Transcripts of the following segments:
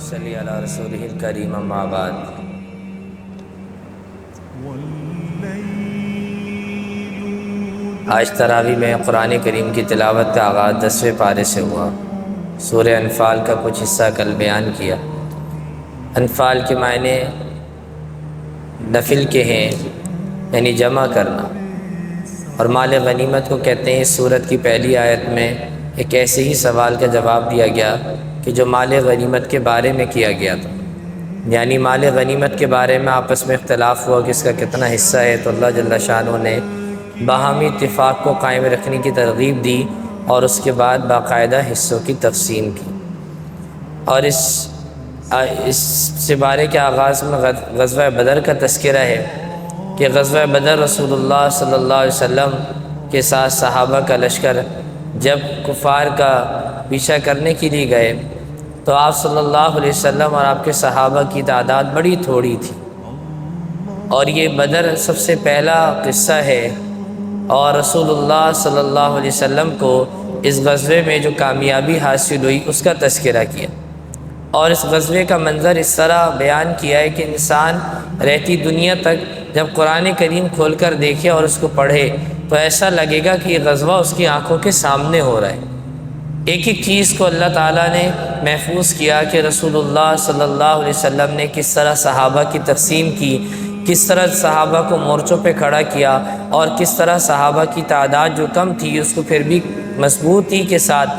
صلی علی رسولہ الکریم اما بعد۔ آج تراویح میں قرآن کریم کی تلاوت کا آغاز 10ویں پارے سے ہوا۔ سورہ انفال کا کچھ حصہ کل بیان کیا۔ انفال کے معنی نفل کے ہیں، یعنی جمع کرنا، اور مال غنیمت کو کہتے ہیں۔ اس سورت کی پہلی آیت میں ایک ایسے ہی سوال کا جواب دیا گیا کہ جو مال غنیمت کے بارے میں کیا گیا تھا، یعنی مال غنیمت کے بارے میں آپس میں اختلاف ہوا کہ اس کا کتنا حصہ ہے، تو اللہ جل شانہ نے باہمی اتفاق کو قائم رکھنے کی ترغیب دی اور اس کے بعد باقاعدہ حصوں کی تقسیم کی۔ اور اس سپارے کے آغاز میں غزوہ بدر کا تذکرہ ہے کہ غزوہ بدر رسول اللہ صلی اللہ علیہ وسلم کے ساتھ صحابہ کا لشکر جب کفار کا پیچھا کرنے کے لیے گئے تو آپ صلی اللہ علیہ وسلم اور آپ کے صحابہ کی تعداد بڑی تھوڑی تھی، اور یہ بدر سب سے پہلا قصہ ہے، اور رسول اللہ صلی اللہ علیہ وسلم کو اس غزوے میں جو کامیابی حاصل ہوئی اس کا تذکرہ کیا، اور اس غزوے کا منظر اس طرح بیان کیا ہے کہ انسان رہتی دنیا تک جب قرآن کریم کھول کر دیکھے اور اس کو پڑھے تو ایسا لگے گا کہ یہ غزوہ اس کی آنکھوں کے سامنے ہو رہا ہے۔ ایک ایک چیز کو اللہ تعالیٰ نے محفوظ کیا کہ رسول اللہ صلی اللہ علیہ وسلم نے کس طرح صحابہ کی تقسیم کی، کس طرح صحابہ کو مورچوں پہ کھڑا کیا، اور کس طرح صحابہ کی تعداد جو کم تھی اس کو پھر بھی مضبوطی کے ساتھ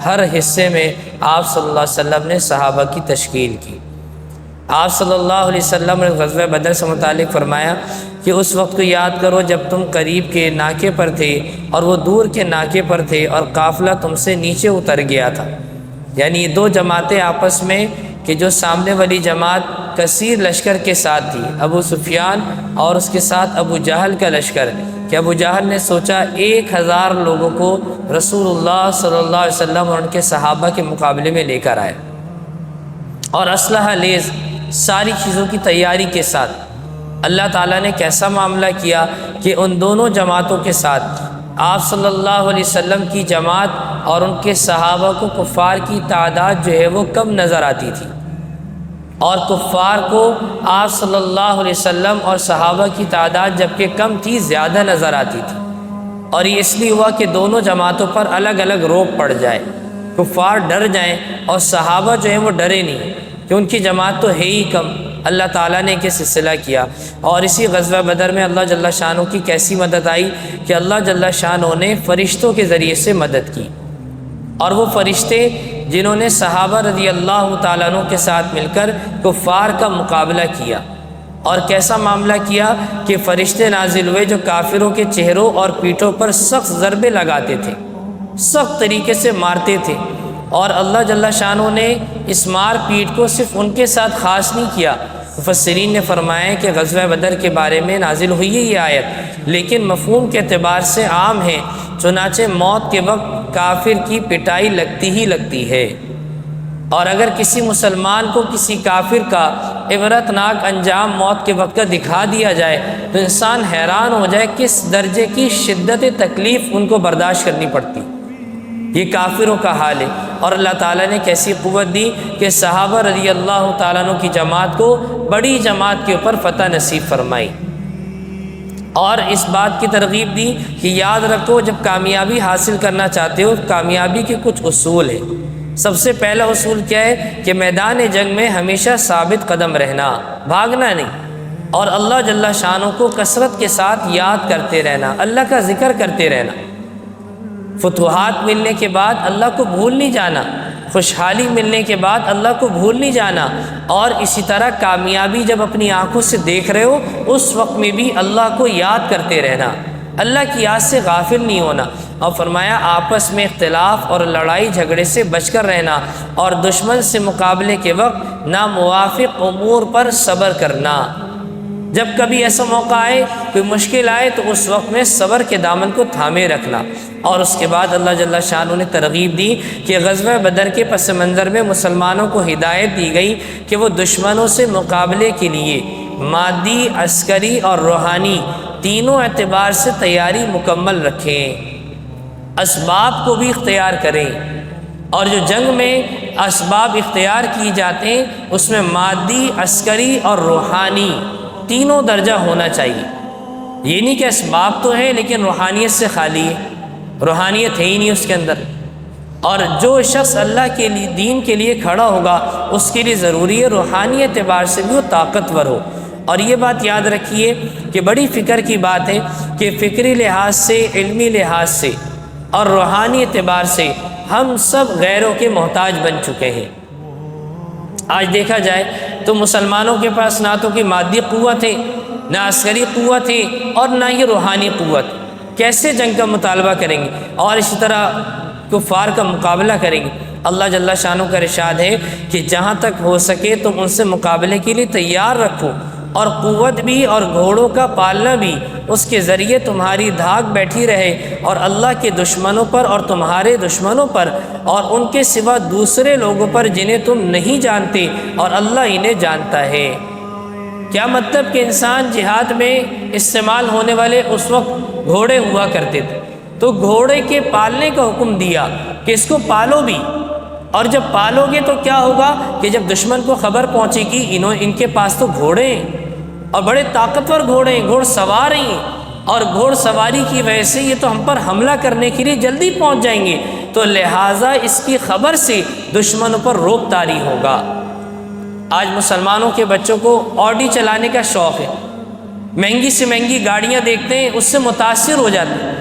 ہر حصے میں آپ صلی اللہ علیہ وسلم نے صحابہ کی تشکیل کی۔ آپ صلی اللہ علیہ وسلم نے غزوہ بدر سے متعلق فرمایا کہ اس وقت کو یاد کرو جب تم قریب کے ناکے پر تھے اور وہ دور کے ناکے پر تھے، اور قافلہ تم سے نیچے اتر گیا تھا۔ یعنی یہ دو جماعتیں آپس میں، کہ جو سامنے والی جماعت کثیر لشکر کے ساتھ تھی، ابو سفیان اور اس کے ساتھ ابو جہل کا لشکر، کہ ابو جہل نے سوچا 1000 لوگوں کو رسول اللہ صلی اللہ علیہ وسلم اور ان کے صحابہ کے مقابلے میں لے کر آئے، اور اسلحہ لیز ساری چیزوں کی تیاری کے ساتھ۔ اللہ تعالیٰ نے کیسا معاملہ کیا کہ ان دونوں جماعتوں کے ساتھ آپ صلی اللہ علیہ وسلم کی جماعت اور ان کے صحابہ کو کفار کی تعداد جو ہے وہ کم نظر آتی تھی، اور کفار کو آپ صلی اللہ علیہ وسلم اور صحابہ کی تعداد جبکہ کم تھی زیادہ نظر آتی تھی۔ اور یہ اس لیے ہوا کہ دونوں جماعتوں پر الگ الگ روب پڑ جائے، کفار ڈر جائیں اور صحابہ جو ہیں وہ ڈرے نہیں کہ ان کی جماعت تو ہے ہی کم۔ اللہ تعالیٰ نے یہ سلسلہ کیا، اور اسی غزوہ بدر میں اللہ جل شانہ کی کیسی مدد آئی کہ اللہ جل شانہ نے فرشتوں کے ذریعے سے مدد کی، اور وہ فرشتے جنہوں نے صحابہ رضی اللہ تعالیٰ عنہ کے ساتھ مل کر کفار کا مقابلہ کیا۔ اور کیسا معاملہ کیا کہ فرشتے نازل ہوئے جو کافروں کے چہروں اور پیٹھوں پر سخت ضربے لگاتے تھے، سخت طریقے سے مارتے تھے، اور اللہ جل شانہ نے اس مار پیٹ کو صرف ان کے ساتھ خاص نہیں کیا۔ مفسرین نے فرمایا کہ غزوہ بدر کے بارے میں نازل ہوئی ہے یہ آیت، لیکن مفہوم کے اعتبار سے عام ہے، چنانچہ موت کے وقت کافر کی پٹائی لگتی ہی لگتی ہے، اور اگر کسی مسلمان کو کسی کافر کا عبرتناک انجام موت کے وقت کا دکھا دیا جائے تو انسان حیران ہو جائے کس درجے کی شدت تکلیف ان کو برداشت کرنی پڑتی۔ یہ کافروں کا حال ہے، اور اللہ تعالیٰ نے کیسی قوت دی کہ صحابہ رضی اللہ تعالیٰ عنہ کی جماعت کو بڑی جماعت کے اوپر فتح نصیب فرمائی، اور اس بات کی ترغیب دی کہ یاد رکھو جب کامیابی حاصل کرنا چاہتے ہو کامیابی کے کچھ اصول ہیں۔ سب سے پہلا اصول کیا ہے کہ میدان جنگ میں ہمیشہ ثابت قدم رہنا، بھاگنا نہیں، اور اللہ جل شانہ کو کثرت کے ساتھ یاد کرتے رہنا، اللہ کا ذکر کرتے رہنا۔ فتوحات ملنے کے بعد اللہ کو بھول نہیں جانا، خوشحالی ملنے کے بعد اللہ کو بھول نہیں جانا، اور اسی طرح کامیابی جب اپنی آنکھوں سے دیکھ رہے ہو اس وقت میں بھی اللہ کو یاد کرتے رہنا، اللہ کی یاد سے غافل نہیں ہونا۔ اور فرمایا آپس میں اختلاف اور لڑائی جھگڑے سے بچ کر رہنا، اور دشمن سے مقابلے کے وقت ناموافق امور پر صبر کرنا۔ جب کبھی ایسا موقع آئے، کوئی مشکل آئے، تو اس وقت میں صبر کے دامن کو تھامے رکھنا۔ اور اس کے بعد اللہ جل شانہ نے ترغیب دی کہ غزوہ بدر کے پس منظر میں مسلمانوں کو ہدایت دی گئی کہ وہ دشمنوں سے مقابلے کے لیے مادی، عسکری اور روحانی تینوں اعتبار سے تیاری مکمل رکھیں، اسباب کو بھی اختیار کریں، اور جو جنگ میں اسباب اختیار کیے جاتے ہیں اس میں مادی، عسکری اور روحانی تینوں درجہ ہونا چاہیے۔ یہ نہیں کہ اسباب تو ہے لیکن روحانیت سے خالی ہے، روحانیت ہے ہی نہیں اس کے اندر۔ اور جو شخص اللہ کے لیے، دین کے لیے کھڑا ہوگا، اس کے لیے ضروری ہے روحانی اعتبار سے بھی وہ طاقتور ہو۔ اور یہ بات یاد رکھیے کہ بڑی فکر کی بات ہے کہ فکری لحاظ سے، علمی لحاظ سے اور روحانی اعتبار سے ہم سب غیروں کے محتاج بن چکے ہیں۔ آج دیکھا جائے تو مسلمانوں کے پاس نہ تو کوئی مادی قوت ہے، نہ عسکری قوت ہے اور نہ ہی روحانی قوت۔ کیسے جنگ کا مطالبہ کریں گے اور اسی طرح کفار کا مقابلہ کریں گے؟ اللہ جل شانہ کا ارشاد ہے کہ جہاں تک ہو سکے تم ان سے مقابلے کے لیے تیار رکھو، اور قوت بھی اور گھوڑوں کا پالنا بھی اس کے ذریعے تمہاری دھاک بیٹھی رہے، اور اللہ کے دشمنوں پر اور تمہارے دشمنوں پر اور ان کے سوا دوسرے لوگوں پر جنہیں تم نہیں جانتے، اور اللہ انہیں جانتا ہے۔ کیا مطلب کہ انسان جہاد میں استعمال ہونے والے اس وقت گھوڑے ہوا کرتے تھے، تو گھوڑے کے پالنے کا حکم دیا کہ اس کو پالو بھی، اور جب پالو گے تو کیا ہوگا کہ جب دشمن کو خبر پہنچے گی ان کے پاس تو گھوڑے ہیں اور بڑے طاقتور گھوڑے ہیں، گھوڑ سوار ہیں، اور گھوڑ سواری کی وجہ سے یہ تو ہم پر حملہ کرنے کے لیے جلدی پہنچ جائیں گے، تو لہٰذا اس کی خبر سے دشمنوں پر روب طاری ہوگا۔ آج مسلمانوں کے بچوں کو آڈی چلانے کا شوق ہے، مہنگی سے مہنگی گاڑیاں دیکھتے ہیں اس سے متاثر ہو جاتے ہیں،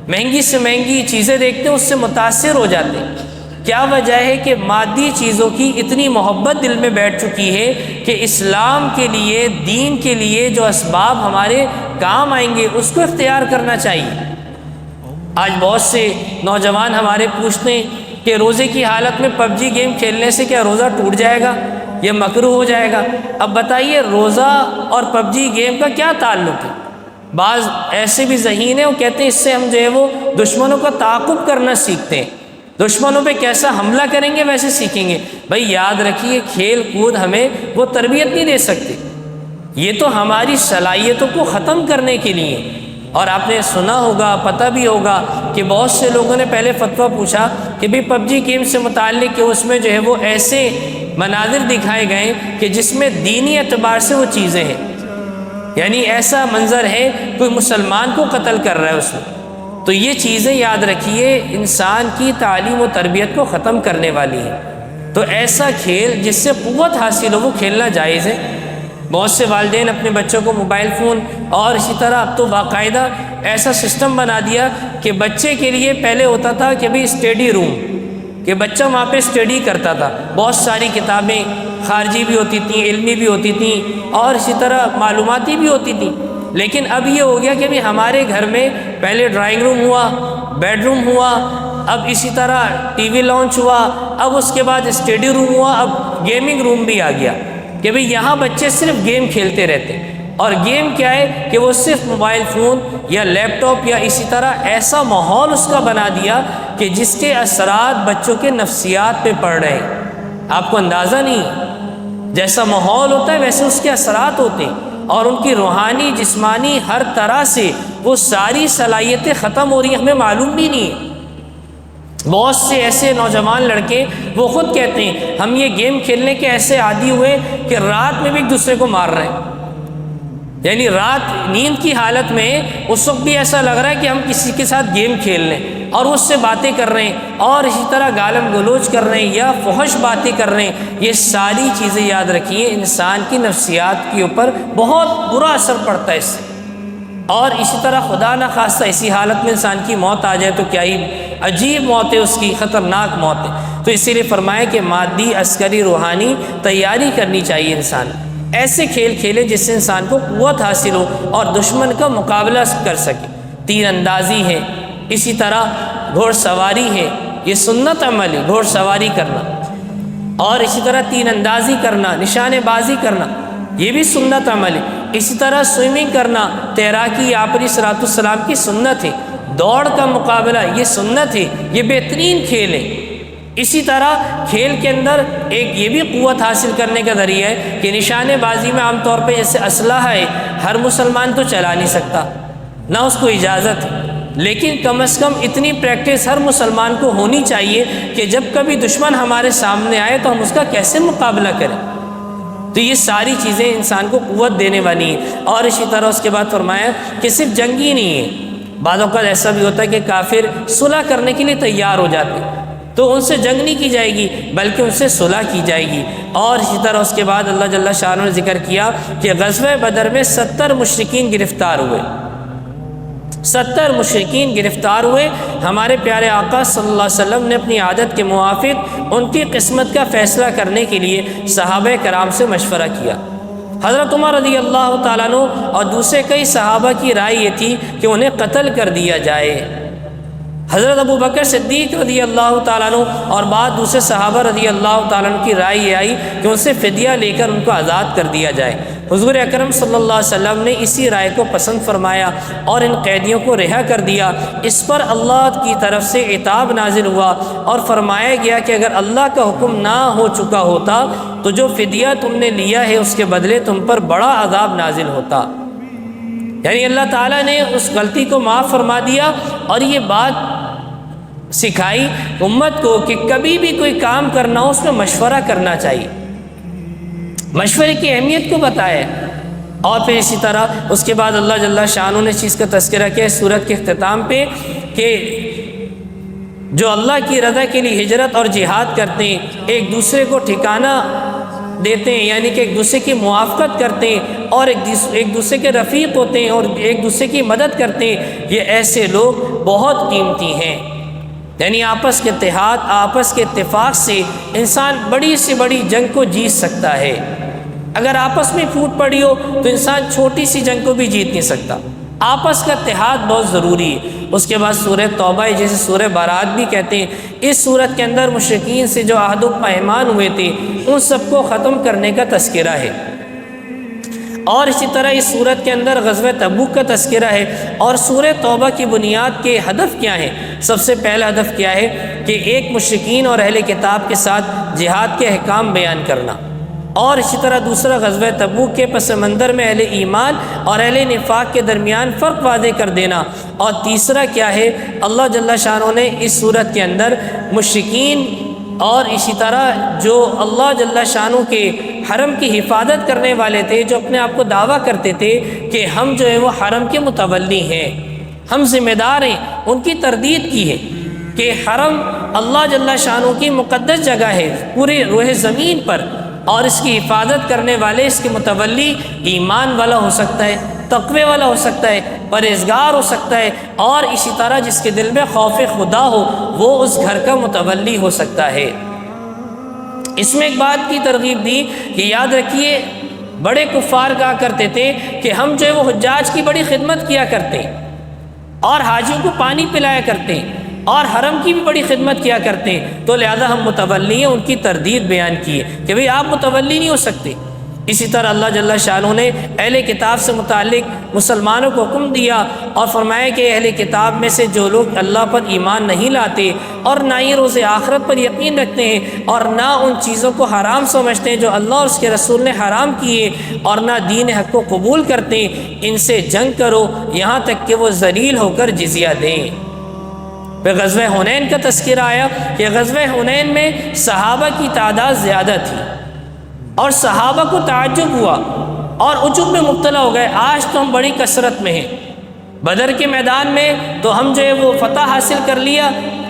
مہنگی سے مہنگی چیزیں دیکھتے ہیں اس سے متاثر ہو جاتے ہیں۔ کیا وجہ ہے کہ مادی چیزوں کی اتنی محبت دل میں بیٹھ چکی ہے کہ اسلام کے لیے، دین کے لیے جو اسباب ہمارے کام آئیں گے اس کو اختیار کرنا چاہیے۔ آج بہت سے نوجوان ہمارے پوچھتے ہیں کہ روزے کی حالت میں پب جی گیم کھیلنے سے کیا روزہ ٹوٹ جائے گا یا مکروہ ہو جائے گا؟ اب بتائیے روزہ اور پب جی گیم کا کیا تعلق ہے؟ بعض ایسے بھی ذہین ہیں وہ کہتے ہیں اس سے ہم جو ہے وہ دشمنوں کا تعاقب کرنا سیکھتے ہیں، دشمنوں پہ کیسا حملہ کریں گے ویسے سیکھیں گے۔ بھائی یاد رکھیے کھیل کود ہمیں وہ تربیت نہیں دے سکتے، یہ تو ہماری صلاحیتوں کو ختم کرنے کے لیے۔ اور آپ نے سنا ہوگا، پتہ بھی ہوگا کہ بہت سے لوگوں نے پہلے فتویٰ پوچھا کہ بھی پب جی گیم سے متعلق کہ اس میں جو ہے وہ ایسے مناظر دکھائے گئے کہ جس میں دینی اعتبار سے وہ چیزیں ہیں، یعنی ایسا منظر ہے کوئی مسلمان کو قتل کر رہا ہے اس میں۔ تو یہ چیزیں یاد رکھیے انسان کی تعلیم و تربیت کو ختم کرنے والی ہیں۔ تو ایسا کھیل جس سے قوت حاصل ہو وہ کھیلنا جائز ہے۔ بہت سے والدین اپنے بچوں کو موبائل فون اور اسی طرح اب تو باقاعدہ ایسا سسٹم بنا دیا کہ بچے کے لیے پہلے ہوتا تھا کہ بھئی اسٹڈی روم، کہ بچہ وہاں پہ اسٹڈی کرتا تھا، بہت ساری کتابیں خارجی بھی ہوتی تھیں، علمی بھی ہوتی تھیں اور اسی طرح معلوماتی بھی ہوتی تھیں۔ لیکن اب یہ ہو گیا کہ بھی ہمارے گھر میں پہلے ڈرائنگ روم ہوا، بیڈ روم ہوا، اب اسی طرح ٹی وی لانچ ہوا، اب اس کے بعد اسٹڈی روم ہوا، اب گیمنگ روم بھی آ گیا کہ بھئی یہاں بچے صرف گیم کھیلتے رہتے ہیں۔ اور گیم کیا ہے کہ وہ صرف موبائل فون یا لیپ ٹاپ یا اسی طرح ایسا ماحول اس کا بنا دیا کہ جس کے اثرات بچوں کے نفسیات پہ پڑ رہے ہیں۔ آپ کو اندازہ نہیں، جیسا ماحول ہوتا ہے ویسے اس کے اثرات ہوتے ہیں، اور ان کی روحانی، جسمانی ہر طرح سے وہ ساری صلاحیتیں ختم ہو رہی ہیں، ہمیں معلوم بھی نہیں ہے۔ بہت سے ایسے نوجوان لڑکے وہ خود کہتے ہیں ہم یہ گیم کھیلنے کے ایسے عادی ہوئے کہ رات میں بھی ایک دوسرے کو مار رہے ہیں، یعنی رات نیند کی حالت میں اس وقت بھی ایسا لگ رہا ہے کہ ہم کسی کے ساتھ گیم کھیل لیں اور اس سے باتیں کر رہے ہیں اور اسی طرح گالم گلوچ کر رہے ہیں یا فحش باتیں کر رہے ہیں۔ یہ ساری چیزیں یاد رکھیے انسان کی نفسیات کے اوپر بہت برا اثر پڑتا ہے اس سے، اور اسی طرح خدا نہ خواستہ اسی حالت میں انسان کی موت آ جائے تو کیا ہی عجیب موت ہے اس کی، خطرناک موت ہے۔ تو اسی لیے فرمایا کہ مادی، عسکری، روحانی تیاری کرنی چاہیے انسان، ایسے کھیل کھیلے جس سے انسان کو قوت حاصل ہو اور دشمن کا مقابلہ کر سکے۔ تیر اندازی ہے، اسی طرح گھوڑ سواری ہے، یہ سنت عمل ہے گھوڑ سواری کرنا، اور اسی طرح تیر اندازی کرنا، نشانے بازی کرنا، یہ بھی سنت عمل ہے۔ اسی طرح سوئمنگ کرنا، تیراکی آپ علیہ الصلوۃ والسلام کی سنت ہے۔ دوڑ کا مقابلہ یہ سنت ہے، یہ بہترین کھیل ہے۔ اسی طرح کھیل کے اندر ایک یہ بھی قوت حاصل کرنے کا ذریعہ ہے کہ نشانے بازی میں عام طور پہ جیسے اسلحہ ہے، ہر مسلمان تو چلا نہیں سکتا، نہ اس کو اجازت ہے، لیکن کم از کم اتنی پریکٹس ہر مسلمان کو ہونی چاہیے کہ جب کبھی دشمن ہمارے سامنے آئے تو ہم اس کا کیسے مقابلہ کریں۔ تو یہ ساری چیزیں انسان کو قوت دینے والی ہیں۔ اور اسی طرح اس کے بعد فرمایا کہ صرف جنگ ہی نہیں ہے، بعض اوقات ایسا بھی ہوتا ہے کہ کافر صلح کرنے کے لیے تیار ہو جاتے ہیں، تو ان سے جنگ نہیں کی جائے گی بلکہ ان سے صلح کی جائے گی۔ اور اسی طرح اس کے بعد اللہ جل شانہ نے ذکر کیا کہ غزوہ بدر میں 70 مشرکین گرفتار ہوئے، 70 مشرکین گرفتار ہوئے۔ ہمارے پیارے آقا صلی اللہ علیہ وسلم نے اپنی عادت کے موافق ان کی قسمت کا فیصلہ کرنے کے لیے صحابہ کرام سے مشورہ کیا۔ حضرت عمر رضی اللہ تعالیٰ عنہ اور دوسرے کئی صحابہ کی رائے یہ تھی کہ انہیں قتل کر دیا جائے۔ حضرت ابو بکر صدیق رضی اللہ تعالیٰ عنہ اور بعض دوسرے صحابہ رضی اللہ تعالیٰ عنہ کی رائے یہ آئی کہ ان سے فدیہ لے کر ان کو آزاد کر دیا جائے۔ حضور اکرم صلی اللہ علیہ وسلم نے اسی رائے کو پسند فرمایا اور ان قیدیوں کو رہا کر دیا۔ اس پر اللہ کی طرف سے عتاب نازل ہوا اور فرمایا گیا کہ اگر اللہ کا حکم نہ ہو چکا ہوتا تو جو فدیہ تم نے لیا ہے اس کے بدلے تم پر بڑا عذاب نازل ہوتا۔ یعنی اللہ تعالیٰ نے اس غلطی کو معاف فرما دیا اور یہ بات سکھائی امت کو کہ کبھی بھی کوئی کام کرنا ہو اس میں مشورہ کرنا چاہیے، مشورے کی اہمیت کو بتایا۔ اور پھر اسی طرح اس کے بعد اللہ جل شانہ نے اس چیز کا تذکرہ کیا سورت کے اختتام پہ کہ جو اللہ کی رضا کے لیے ہجرت اور جہاد کرتے ہیں ایک دوسرے کو ٹھکانہ دیتے ہیں، یعنی کہ ایک دوسرے کی موافقت کرتے ہیں اور ایک دوسرے کے رفیق ہوتے ہیں اور ایک دوسرے کی مدد کرتے ہیں، یہ ایسے لوگ بہت قیمتی ہیں۔ یعنی آپس کے اتحاد، آپس کے اتفاق سے انسان بڑی سے بڑی جنگ کو جیت سکتا ہے۔ اگر آپس میں پھوٹ پڑی ہو تو انسان چھوٹی سی جنگ کو بھی جیت نہیں سکتا۔ آپس کا اتحاد بہت ضروری ہے۔ اس کے بعد سورہ توبہ جیسے سورہ بارات بھی کہتے ہیں، اس سورت کے اندر مشرکین سے جو عہد و پیمان ہوئے تھے ان سب کو ختم کرنے کا تذکرہ ہے۔ اور اسی طرح اس سورت کے اندر غزوہ تبوک کا تذکرہ ہے۔ اور سورہ توبہ کی بنیاد کے ہدف کیا ہیں؟ سب سے پہلا ہدف کیا ہے کہ ایک مشرکین اور اہل کتاب کے ساتھ جہاد کے احکام بیان کرنا، اور اسی طرح دوسرا غزوہ تبوک کے پس منظر میں اہل ایمان اور اہل نفاق کے درمیان فرق واضح کر دینا، اور تیسرا کیا ہے اللہ جل شانہ نے اس سورت کے اندر مشرکین اور اسی طرح جو اللہ جل شانہ کے حرم کی حفاظت کرنے والے تھے، جو اپنے آپ کو دعویٰ کرتے تھے کہ ہم جو ہے وہ حرم کے متولی ہیں، ہم ذمہ دار ہیں، ان کی تردید کی ہے کہ حرم اللہ جل شانہ کی مقدس جگہ ہے پورے روح زمین پر، اور اس کی حفاظت کرنے والے اس کے متولی ایمان والا ہو سکتا ہے، تقوی والا ہو سکتا ہے، پرہیزگار ہو سکتا ہے، اور اسی طرح جس کے دل میں خوف خدا ہو وہ اس گھر کا متولی ہو سکتا ہے۔ اس میں ایک بات کی ترغیب دی کہ یاد رکھیے بڑے کفار کہا کرتے تھے کہ ہم جو ہے وہ حجاج کی بڑی خدمت کیا کرتے ہیں اور حاجیوں کو پانی پلایا کرتے ہیں اور حرم کی بھی بڑی خدمت کیا کرتے ہیں، تو لہذا ہم متولی ہیں۔ ان کی تردید بیان کی ہے کہ بھئی آپ متولی نہیں ہو سکتے۔ اسی طرح اللہ جل شانہ نے اہل کتاب سے متعلق مسلمانوں کو حکم دیا اور فرمایا کہ اہل کتاب میں سے جو لوگ اللہ پر ایمان نہیں لاتے اور نہ ہی روز آخرت پر یقین رکھتے ہیں اور نہ ان چیزوں کو حرام سمجھتے ہیں جو اللہ اور اس کے رسول نے حرام کیے اور نہ دین حق کو قبول کرتے ہیں، ان سے جنگ کرو یہاں تک کہ وہ ذلیل ہو کر جزیہ دیں۔ پھر غزوہ حنین کا تذکرہ آیا کہ غزوہ حنین میں صحابہ کی تعداد زیادہ تھی اور صحابہ کو تعجب ہوا اور عجب میں مبتلا ہو گئے، آج تو ہم بڑی کثرت میں ہیں، بدر کے میدان میں تو ہم جو ہے وہ فتح حاصل کر لیا،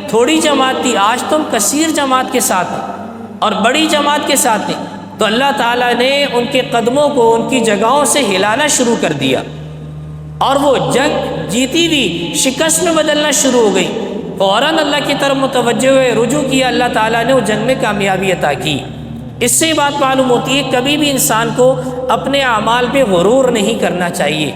تھوڑی جماعت تھی، آج تو ہم کثیر جماعت کے ساتھ ہیں اور بڑی جماعت کے ساتھ ہیں۔ تو اللہ تعالیٰ نے ان کے قدموں کو ان کی جگہوں سے ہلانا شروع کر دیا اور وہ جنگ جیتی بھی شکست میں بدلنا شروع ہو گئی۔ فوراً اللہ کی طرف متوجہ ہوئے، رجوع کیا، اللہ تعالیٰ نے وہ جنگ میں کامیابی عطا کی۔ اس سے بات معلوم ہوتی ہے کبھی بھی انسان کو اپنے اعمال پہ غرور نہیں کرنا چاہیے،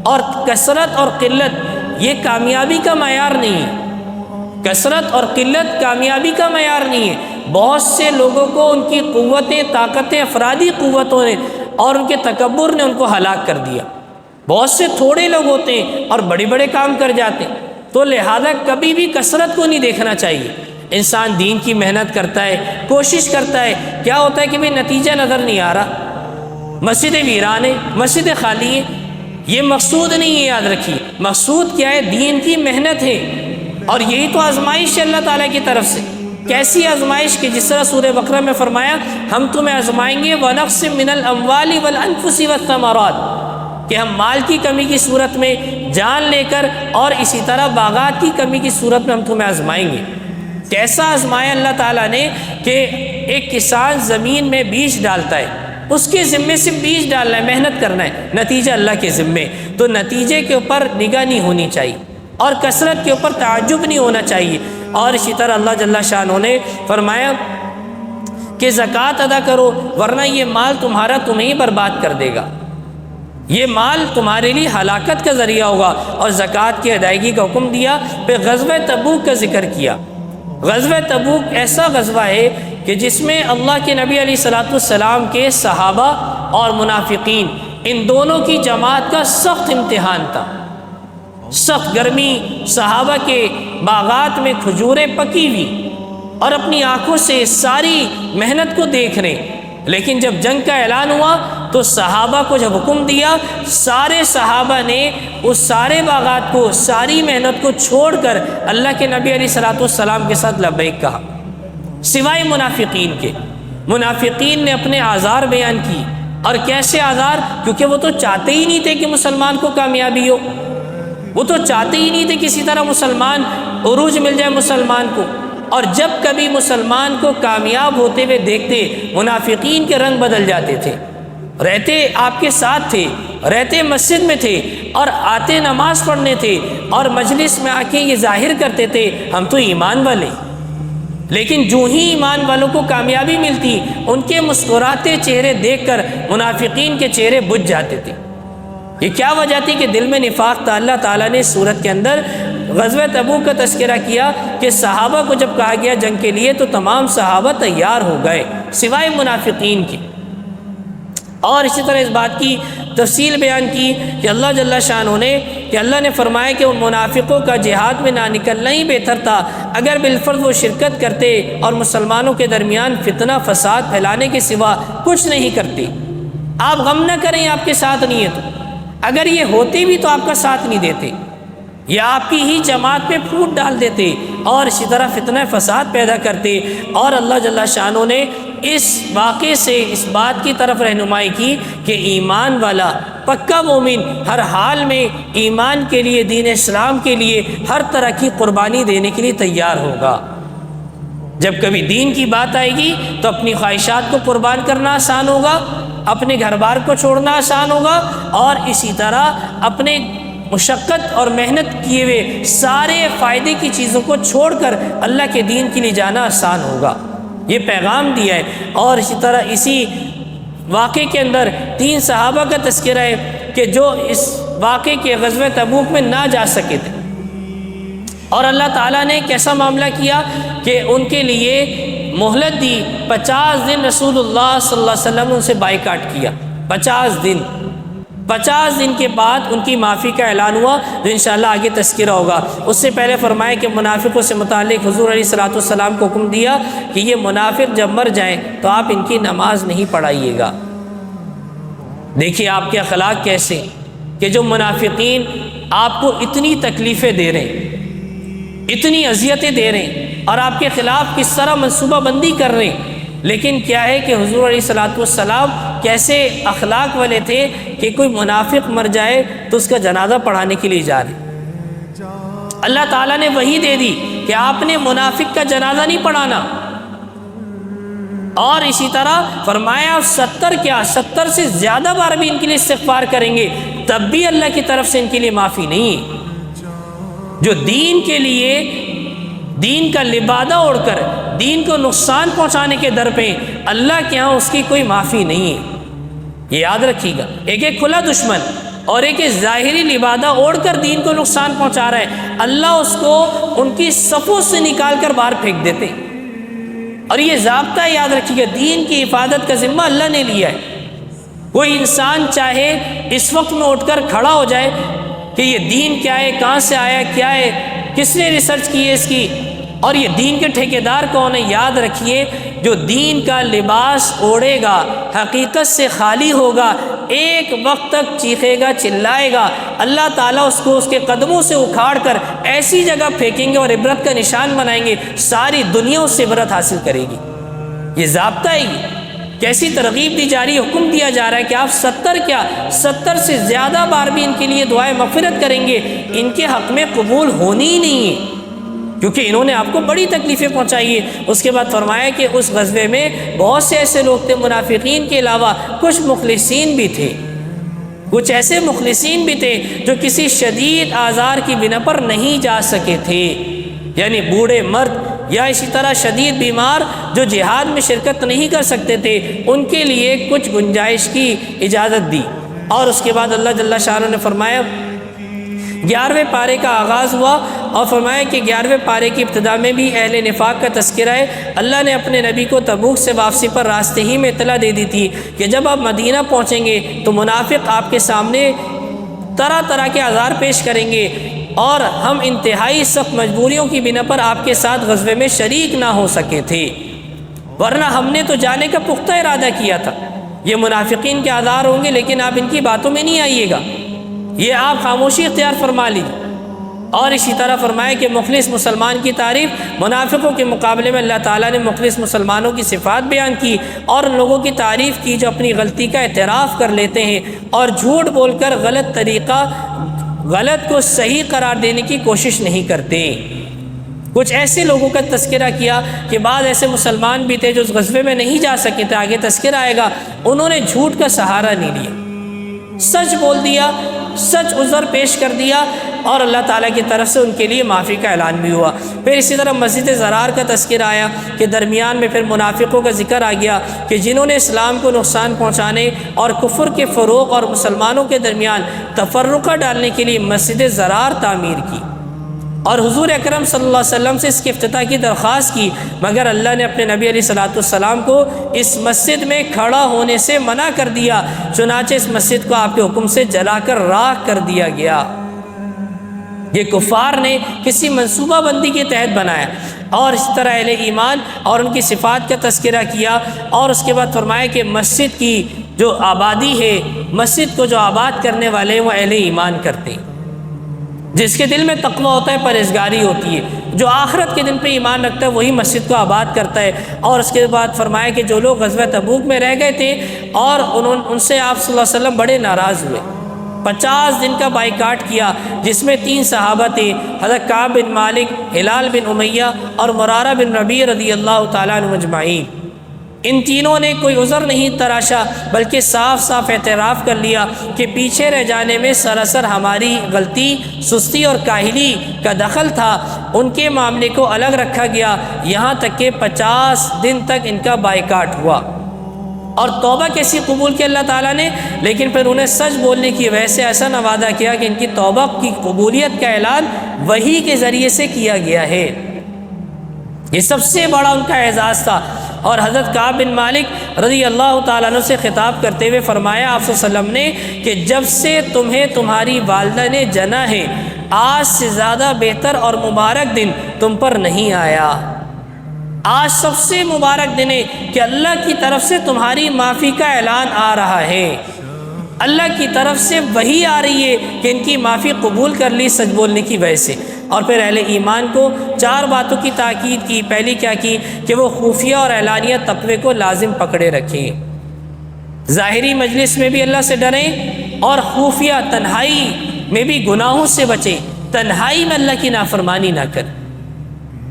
اور کثرت اور قلت یہ کامیابی کا معیار نہیں ہے، کثرت اور قلت کامیابی کا معیار نہیں ہے۔ بہت سے لوگوں کو ان کی قوتیں، طاقتیں، افرادی قوتوں نے اور ان کے تکبر نے ان کو ہلاک کر دیا۔ بہت سے تھوڑے لوگ ہوتے ہیں اور بڑے بڑے کام کر جاتے ہیں، تو لہذا کبھی بھی کثرت کو نہیں دیکھنا چاہیے۔ انسان دین کی محنت کرتا ہے، کوشش کرتا ہے، کیا ہوتا ہے کہ بھئی نتیجہ نظر نہیں آ رہا، مسجدیں ویران ہیں، مسجدیں خالی ہیں، یہ مقصود نہیں ہے، یاد رکھیے۔ مقصود کیا ہے؟ دین کی محنت ہے، اور یہی تو آزمائش ہے اللہ تعالیٰ کی طرف سے۔ کیسی آزمائش کہ جس طرح سورہ بقرہ میں فرمایا ہم تمہیں آزمائیں گے وَنَقْصٍ مِّنَ الْأَمْوَالِ وَالْأَنفُسِ وَالثَّمَرَاتِ، کہ ہم مال کی کمی کی صورت میں، جان لے کر، اور اسی طرح باغات کی کمی کی صورت میں ہم تمہیں آزمائیں گے۔ کیسا آزمایا اللہ تعالیٰ نے کہ ایک کسان زمین میں بیج ڈالتا ہے، اس کے ذمے سے بیج ڈالنا ہے، محنت کرنا ہے، نتیجہ اللہ کے ذمے، تو نتیجے کے اوپر نگاہ نہیں ہونی چاہیے، اور کثرت کے اوپر تعجب نہیں ہونا چاہیے۔ اور اسی طرح اللہ جل شانہ نے فرمایا کہ زکوٰۃ ادا کرو، ورنہ یہ مال تمہارا تمہیں ہی برباد کر دے گا، یہ مال تمہارے لیے ہلاکت کا ذریعہ ہوگا، اور زکوٰۃ کی ادائیگی کا حکم دیا۔ پھر غزوہ تبوک کا ذکر کیا۔ غزوہ تبوک ایسا غزوہ ہے کہ جس میں اللہ کے نبی علیہ السلام کے صحابہ اور منافقین، ان دونوں کی جماعت کا سخت امتحان تھا، سخت گرمی، صحابہ کے باغات میں کھجوریں پکی ہوئی اور اپنی آنکھوں سے ساری محنت کو دیکھ رہے، لیکن جب جنگ کا اعلان ہوا تو صحابہ کو جب حکم دیا، سارے صحابہ نے اس سارے باغات کو، ساری محنت کو چھوڑ کر اللہ کے نبی علیہ السلام کے ساتھ لبیک کہا، سوائے منافقین کے۔ منافقین نے اپنے آزار بیان کی، اور کیسے آزار؟ کیونکہ وہ تو چاہتے ہی نہیں تھے کہ مسلمان کو کامیابی ہو، وہ تو چاہتے ہی نہیں تھے کسی طرح مسلمان عروج مل جائے مسلمان کو، اور جب کبھی مسلمان کو کامیاب ہوتے ہوئے دیکھتے، منافقین کے رنگ بدل جاتے تھے، رہتے آپ کے ساتھ تھے، رہتے مسجد میں تھے، اور آتے نماز پڑھنے تھے، اور مجلس میں آ کے یہ ظاہر کرتے تھے ہم تو ایمان والے، لیکن جو ہی ایمان والوں کو کامیابی ملتی، ان کے مسکراتے چہرے دیکھ کر منافقین کے چہرے بجھ جاتے تھے۔ یہ کیا وجہ تھی کہ دل میں نفاق تھا؟ اللہ تعالیٰ نے سورت کے اندر غزوہ تبوک کا تذکرہ کیا کہ صحابہ کو جب کہا گیا جنگ کے لیے تو تمام صحابہ تیار ہو گئے سوائے منافقین کے۔ اور اسی طرح اس بات کی تفصیل بیان کی کہ اللہ جل شانہ نے کہ اللہ نے فرمایا کہ ان منافقوں کا جہاد میں نہ نکلنا ہی بہتر تھا، اگر بالفرض وہ شرکت کرتے اور مسلمانوں کے درمیان فتنہ فساد پھیلانے کے سوا کچھ نہیں کرتے۔ آپ غم نہ کریں، آپ کے ساتھ نہیں ہے تو، اگر یہ ہوتے بھی تو آپ کا ساتھ نہیں دیتے، یا آپ کی ہی جماعت پہ پھوٹ ڈال دیتے اور اسی طرح فتنہ فساد پیدا کرتے۔ اور اللہ جل شانہ نے اس واقعے سے اس بات کی طرف رہنمائی کی کہ ایمان والا پکا مومن ہر حال میں ایمان کے لیے، دین اسلام کے لیے ہر طرح کی قربانی دینے کے لیے تیار ہوگا۔ جب کبھی دین کی بات آئے گی تو اپنی خواہشات کو قربان کرنا آسان ہوگا، اپنے گھر بار کو چھوڑنا آسان ہوگا، اور اسی طرح اپنے مشقت اور محنت کیے ہوئے سارے فائدے کی چیزوں کو چھوڑ کر اللہ کے دین کے لیے جانا آسان ہوگا۔ یہ پیغام دیا ہے۔ اور اسی طرح اسی واقعے کے اندر 3 صحابہ کا تذکرہ ہے کہ جو اس واقعے کے غزوہ تبوک میں نہ جا سکے تھے، اور اللہ تعالیٰ نے کیسا معاملہ کیا کہ ان کے لیے مہلت دی، 50 دن رسول اللہ صلی اللہ علیہ وسلم نے ان سے بائیکاٹ کیا، 50 دن۔ 50 دن کے بعد ان کی معافی کا اعلان ہوا، جو انشاءاللہ آگے تذکرہ ہوگا۔ اس سے پہلے فرمایا کہ منافقوں سے متعلق حضور علیہ السلام کو حکم دیا کہ یہ منافق جب مر جائیں تو آپ ان کی نماز نہیں پڑھائیے گا۔ دیکھیے آپ کے اخلاق کیسے کہ جو منافقین آپ کو اتنی تکلیفیں دے رہے ہیں، اتنی اذیتیں دے رہے ہیں، اور آپ کے خلاف کس طرح منصوبہ بندی کر رہے ہیں، لیکن کیا ہے کہ حضور علیہ السلام کیسے اخلاق والے تھے کہ کوئی منافق مر جائے تو اس کا جنازہ پڑھانے کے لیے جا رہے۔ اللہ تعالیٰ نے وحی دے دی کہ آپ نے منافق کا جنازہ نہیں پڑھانا، اور اسی طرح فرمایا 70 سے زیادہ بار بھی ان کے لیے استغفار کریں گے تب بھی اللہ کی طرف سے ان کے لیے معافی نہیں ہے۔ جو دین کے لیے دین کا لبادہ اوڑھ کر دین کو نقصان پہنچانے کے در پہ اللہ کے ہاں اس کی کوئی معافی نہیں ہے، یہ یاد رکھیے گا۔ ایک کھلا دشمن اور ایک ظاہری لبادہ اوڑھ کر دین کو نقصان پہنچا رہا ہے، اللہ اس کو ان کی صفوں سے نکال کر باہر پھینک دیتے۔ اور یہ ضابطہ یاد رکھیے گا، دین کی حفاظت کا ذمہ اللہ نے لیا ہے۔ کوئی انسان چاہے اس وقت میں اٹھ کر کھڑا ہو جائے کہ یہ دین کیا ہے، کہاں سے آیا، کیا ہے، کس نے ریسرچ کی ہے اس کی، اور یہ دین کے ٹھیکیدار کون ہے؟ یاد رکھیے، جو دین کا لباس اوڑھے گا، حقیقت سے خالی ہوگا، ایک وقت تک چیخے گا، چلائے گا، اللہ تعالیٰ اس کو اس کے قدموں سے اکھاڑ کر ایسی جگہ پھینکیں گے اور عبرت کا نشان بنائیں گے، ساری دنیا اس سے عبرت حاصل کرے گی۔ یہ ضابطہ ہے، یہ کیسی ترغیب دی جا رہی ہے، حکم دیا جا رہا ہے کہ آپ 70 سے زیادہ بار بھی ان کے لیے دعائے مغفرت کریں گے، ان کے حق میں قبول ہونی ہی نہیں ہے، کیونکہ انہوں نے آپ کو بڑی تکلیفیں پہنچائی ہیں۔ اس کے بعد فرمایا کہ اس غزوے میں بہت سے ایسے لوگ تھے، منافقین کے علاوہ کچھ مخلصین بھی تھے، کچھ ایسے مخلصین بھی تھے جو کسی شدید آزار کی بنا پر نہیں جا سکے تھے، یعنی بوڑھے مرد یا اسی طرح شدید بیمار جو جہاد میں شرکت نہیں کر سکتے تھے، ان کے لیے کچھ گنجائش کی اجازت دی۔ اور اس کے بعد اللہ جل شانہ نے فرمایا 11ویں پارے کا آغاز ہوا، اور فرمایا کہ 11ویں پارے کی ابتدا میں بھی اہل نفاق کا تذکرہ ہے۔ اللہ نے اپنے نبی کو تبوک سے واپسی پر راستے ہی میں اطلاع دے دی تھی کہ جب آپ مدینہ پہنچیں گے تو منافق آپ کے سامنے طرح طرح کے آزار پیش کریں گے، اور ہم انتہائی سخت مجبوریوں کی بنا پر آپ کے ساتھ غزوے میں شریک نہ ہو سکے تھے، ورنہ ہم نے تو جانے کا پختہ ارادہ کیا تھا۔ یہ منافقین کے آزار ہوں گے، لیکن آپ ان کی باتوں میں نہیں آئیے گا، یہ آپ خاموشی اختیار فرما لیجیے۔ اور اسی طرح فرمایا کہ مخلص مسلمان کی تعریف، منافقوں کے مقابلے میں اللہ تعالیٰ نے مخلص مسلمانوں کی صفات بیان کی اور ان لوگوں کی تعریف کی جو اپنی غلطی کا اعتراف کر لیتے ہیں اور جھوٹ بول کر غلط کو صحیح قرار دینے کی کوشش نہیں کرتے۔ کچھ ایسے لوگوں کا تذکرہ کیا کہ بعض ایسے مسلمان بھی تھے جو اس غزوے میں نہیں جا سکے تھے، آگے تذکرہ آئے گا، انہوں نے جھوٹ کا سہارا نہیں لیا، سچ بول دیا، سچ عذر پیش کر دیا، اور اللہ تعالیٰ کی طرف سے ان کے لیے معافی کا اعلان بھی ہوا۔ پھر اسی طرح مسجد زرار کا تذکرہ آیا کہ درمیان میں پھر منافقوں کا ذکر آ گیا کہ جنہوں نے اسلام کو نقصان پہنچانے اور کفر کے فروغ اور مسلمانوں کے درمیان تفرقہ ڈالنے کے لیے مسجد زرار تعمیر کی، اور حضور اکرم صلی اللہ علیہ وسلم سے اس کے افتتاح کی درخواست کی، مگر اللہ نے اپنے نبی علیہ الصلوۃ والسلام کو اس مسجد میں کھڑا ہونے سے منع کر دیا، چنانچہ اس مسجد کو آپ کے حکم سے جلا کر راکھ کر دیا گیا۔ یہ کفار نے کسی منصوبہ بندی کے تحت بنایا، اور اس طرح اہل ایمان اور ان کی صفات کا تذکرہ کیا، اور اس کے بعد فرمایا کہ مسجد کی جو آبادی ہے، مسجد کو جو آباد کرنے والے ہیں وہ اہل ایمان کرتے ہیں، جس کے دل میں تقوی ہوتا ہے، پرہیزگاری ہوتی ہے، جو آخرت کے دن پہ ایمان رکھتا ہے وہی مسجد کو آباد کرتا ہے۔ اور اس کے بعد فرمایا کہ جو لوگ غزوہ تبوک میں رہ گئے تھے اور ان سے آپ صلی اللہ علیہ وسلم بڑے ناراض ہوئے، 50 دن کا بائیکاٹ کیا، جس میں 3 صحابہ تھے، حضرت کعب بن مالک، ہلال بن امیہ اور مرارہ بن ربیع رضی اللہ تعالیٰ عنہ اجمعین۔ ان تینوں نے کوئی عذر نہیں تراشا، بلکہ صاف صاف اعتراف کر لیا کہ پیچھے رہ جانے میں سراسر ہماری غلطی، سستی اور کاہلی کا دخل تھا۔ ان کے معاملے کو الگ رکھا گیا، یہاں تک کہ 50 دن تک ان کا بائیکاٹ ہوا، اور توبہ کیسی قبول کی اللہ تعالیٰ نے، لیکن پھر انہیں سچ بولنے کی وجہ سے ایسا نوازا کیا کہ ان کی توبہ کی قبولیت کا اعلان وحی کے ذریعے سے کیا گیا ہے۔ یہ سب سے بڑا ان کا اعزاز تھا۔ اور حضرت کعب بن مالک رضی اللہ تعالیٰ عنہ سے خطاب کرتے ہوئے فرمایا آپ صلی اللہ علیہ وسلم نے کہ جب سے تمہیں تمہاری والدہ نے جنا ہے، آج سے زیادہ بہتر اور مبارک دن تم پر نہیں آیا۔ آج سب سے مبارک دن ہے کہ اللہ کی طرف سے تمہاری معافی کا اعلان آ رہا ہے، اللہ کی طرف سے وحی آ رہی ہے کہ ان کی معافی قبول کر لی سچ بولنے کی وجہ سے۔ اور پھر اہل ایمان کو 4 باتوں کی تاکید کی۔ پہلی کیا کی کہ وہ خفیہ اور اعلانیہ تقوی کو لازم پکڑے رکھیں، ظاہری مجلس میں بھی اللہ سے ڈریں، اور خفیہ تنہائی میں بھی گناہوں سے بچیں، تنہائی میں اللہ کی نافرمانی نہ کریں،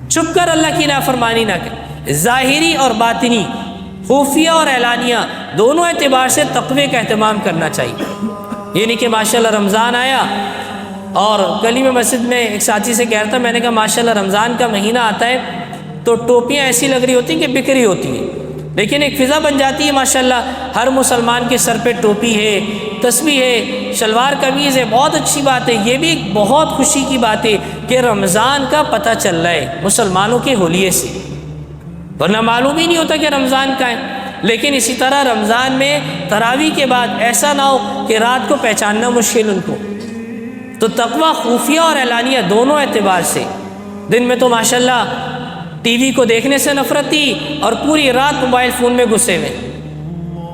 چھپ کر اللہ کی نافرمانی نہ کریں، ظاہری اور باطنی، خفیہ اور اعلانیہ دونوں اعتبار سے تقوی کا اہتمام کرنا چاہیے۔ یہ نہیں کہ ماشاءاللہ رمضان آیا، اور کل ہی میں مسجد میں ایک ساتھی سے کہہ رہا تھا، میں نے کہا ماشاءاللہ رمضان کا مہینہ آتا ہے تو ٹوپیاں ایسی لگ رہی ہوتی ہیں کہ بکری ہوتی ہیں، لیکن ایک فضا بن جاتی ہے ماشاءاللہ، ہر مسلمان کے سر پہ ٹوپی ہے، تسبیح ہے، شلوار قمیض ہے، بہت اچھی بات ہے۔ یہ بھی ایک بہت خوشی کی بات ہے کہ رمضان کا پتہ چل رہا ہے مسلمانوں کے حلیے سے، ورنہ معلوم ہی نہیں ہوتا کہ رمضان کا ہے۔ لیکن اسی طرح رمضان میں تراویح کے بعد ایسا نہ ہو کہ رات کو پہچاننا مشکل ان کو، تو تقوی خفیہ اور اعلانیہ دونوں اعتبار سے، دن میں تو ماشاءاللہ ٹی وی کو دیکھنے سے نفرت تھی اور پوری رات موبائل فون میں گھسے ہوئے.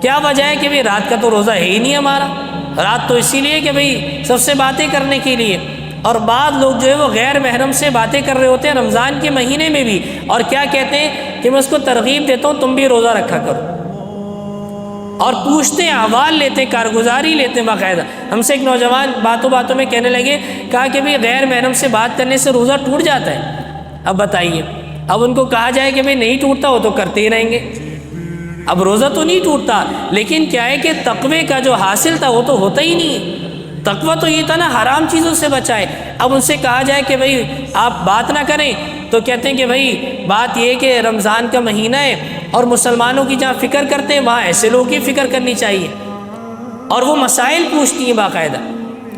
کیا وجہ ہے کہ بھئی رات کا تو روزہ ہے ہی نہیں ہمارا. رات تو اسی لیے کہ بھئی سب سے باتیں کرنے کے لیے. اور بعض لوگ جو ہے وہ غیر محرم سے باتیں کر رہے ہوتے ہیں رمضان کے مہینے میں بھی, اور کیا کہتے ہیں کہ میں اس کو ترغیب دیتا ہوں تم بھی روزہ رکھا کرو, اور پوچھتے ہیں, احوال لیتے ہیں, کارگزاری لیتے ہیں باقاعدہ. ہم سے ایک نوجوان باتوں باتوں میں کہنے لگے, کہا کہ بھئی غیر محرم سے بات کرنے سے روزہ ٹوٹ جاتا ہے. اب بتائیے, اب ان کو کہا جائے کہ بھئی نہیں ٹوٹتا, وہ تو کرتے ہی رہیں گے. اب روزہ تو نہیں ٹوٹتا, لیکن کیا ہے کہ تقوی کا جو حاصل تھا وہ تو ہوتا ہی نہیں. تقوی تو یہ تھا نا حرام چیزوں سے بچائے. اب ان سے کہا جائے کہ بھئی آپ بات نہ کریں, تو کہتے ہیں کہ بھئی بات یہ کہ رمضان کا مہینہ ہے اور مسلمانوں کی جہاں فکر کرتے ہیں وہاں ایسے لوگوں کی فکر کرنی چاہیے. اور وہ مسائل پوچھتی ہیں باقاعدہ.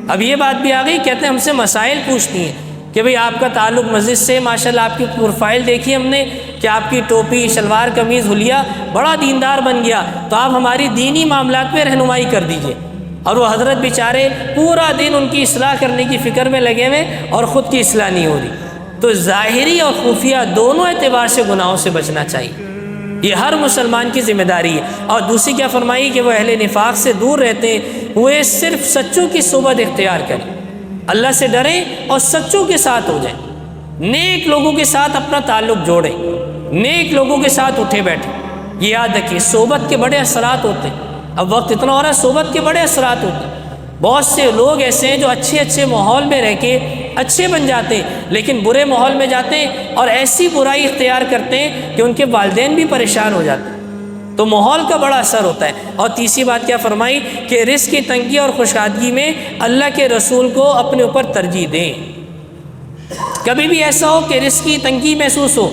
اب یہ بات بھی آ گئی, کہتے ہیں ہم سے مسائل پوچھتی ہیں کہ بھئی آپ کا تعلق مسجد سے, ماشاءاللہ آپ کی پروفائل دیکھی ہم نے کہ آپ کی ٹوپی, شلوار قمیض, حلیہ, بڑا دیندار بن گیا, تو آپ ہماری دینی معاملات میں رہنمائی کر دیجئے. اور وہ حضرت بیچارے پورا دن ان کی اصلاح کرنے کی فکر میں لگے ہوئے اور خود کی اصلاح نہیں ہو رہی. تو ظاہری اور خفیہ دونوں اعتبار سے گناہوں سے بچنا چاہیے. یہ ہر مسلمان کی ذمہ داری ہے. اور دوسری کیا فرمائی کہ وہ اہل نفاق سے دور رہتے ہیں, وہ صرف سچوں کی صحبت اختیار کریں, اللہ سے ڈریں اور سچوں کے ساتھ ہو جائیں, نیک لوگوں کے ساتھ اپنا تعلق جوڑیں, نیک لوگوں کے ساتھ اٹھے بیٹھیں. یہ یاد رکھیے صحبت کے بڑے اثرات ہوتے ہیں. اب وقت اتنا ہو رہا ہے, صحبت کے بڑے اثرات ہوتے ہیں. بہت سے لوگ ایسے ہیں جو اچھے ماحول میں رہ کے اچھے بن جاتے ہیں, لیکن برے ماحول میں جاتے ہیں اور ایسی برائی اختیار کرتے ہیں کہ ان کے والدین بھی پریشان ہو جاتے ہیں. تو ماحول کا بڑا اثر ہوتا ہے. اور تیسری بات کیا فرمائی کہ رزق کی تنگی اور خوشحالی میں اللہ کے رسول کو اپنے اوپر ترجیح دیں. کبھی بھی ایسا ہو کہ رزق کی تنگی محسوس ہو,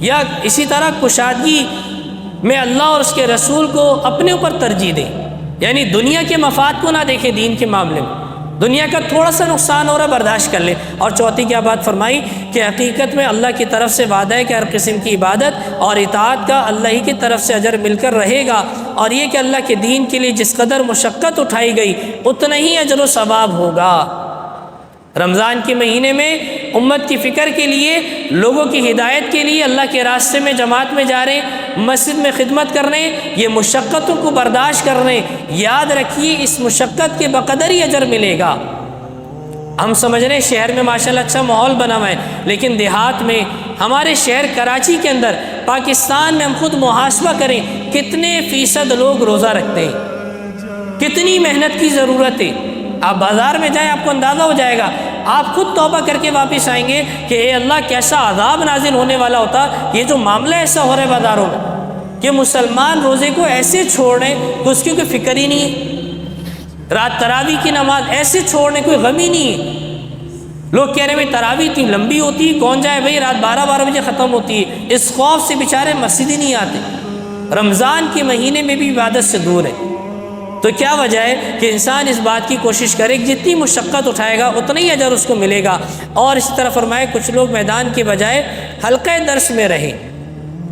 یا اسی طرح خوشحالی میں اللہ اور اس کے رسول کو اپنے اوپر ترجیح دیں. یعنی دنیا کے مفاد کو نہ دیکھیں, دین کے معاملے میں دنیا کا تھوڑا سا نقصان ہو رہا ہے برداشت کر لیں. اور چوتھی کیا بات فرمائی کہ حقیقت میں اللہ کی طرف سے وعدہ ہے کہ ہر قسم کی عبادت اور اطاعت کا اللہ ہی کی طرف سے اجر مل کر رہے گا, اور یہ کہ اللہ کے دین کے لیے جس قدر مشقت اٹھائی گئی اتنا ہی اجر و ثواب ہوگا. رمضان کے مہینے میں امت کی فکر کے لیے, لوگوں کی ہدایت کے لیے اللہ کے راستے میں جماعت میں جا رہے ہیں, مسجد میں خدمت کر رہے ہیں, یہ مشقتوں کو برداشت کر رہے ہیں. یاد رکھیے اس مشقت کے بقدر ہی اجر ملے گا. ہم سمجھ رہے ہیں شہر میں ماشاءاللہ اچھا ماحول بنا ہوا ہے, لیکن دیہات میں, ہمارے شہر کراچی کے اندر, پاکستان میں ہم خود محاسبہ کریں کتنے فیصد لوگ روزہ رکھتے ہیں, کتنی محنت کی ضرورت ہے. آپ بازار میں جائیں آپ کو اندازہ ہو جائے گا, آپ خود توبہ کر کے واپس آئیں گے کہ اے اللہ کیسا عذاب نازل ہونے والا ہوتا. یہ جو معاملہ ایسا ہو رہا ہے بازاروں میں کہ مسلمان روزے کو ایسے چھوڑ رہے ہیں کہ اس کی کوئی فکر ہی نہیں ہے. رات تراویح کی نماز ایسے چھوڑنے کوئی غم ہی نہیں ہے. لوگ کہہ رہے ہیں بھائی تراویح اتنی لمبی ہوتی ہے, کون جائے بھائی, رات 12 بجے ختم ہوتی ہے. اس خوف سے بیچارے مسجد ہی نہیں آتے, رمضان کے مہینے میں بھی عبادت سے دور ہے. تو کیا وجہ ہے کہ انسان اس بات کی کوشش کرے کہ جتنی مشقت اٹھائے گا اتنا ہی اجر اس کو ملے گا. اور اسی طرح فرمائے کچھ لوگ میدان کے بجائے حلقہ درس میں رہیں,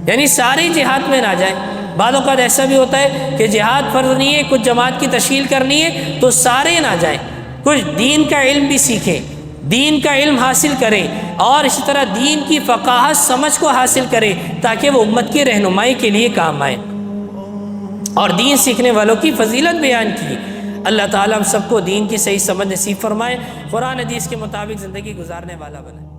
یعنی سارے جہاد میں نہ جائیں. بعض اوقات ایسا بھی ہوتا ہے کہ جہاد فرض نہیں ہے, کچھ جماعت کی تشکیل کرنی ہے تو سارے نہ جائیں, کچھ دین کا علم بھی سیکھیں, دین کا علم حاصل کریں, اور اسی طرح دین کی فقاہت سمجھ کو حاصل کریں تاکہ وہ امت کی رہنمائی کے لیے کام آئیں. اور دین سیکھنے والوں کی فضیلت بیان کی. اللہ تعالیٰ ہم سب کو دین کی صحیح سمجھ نصیب فرمائے, قرآن حدیث کے مطابق زندگی گزارنے والا بنائے.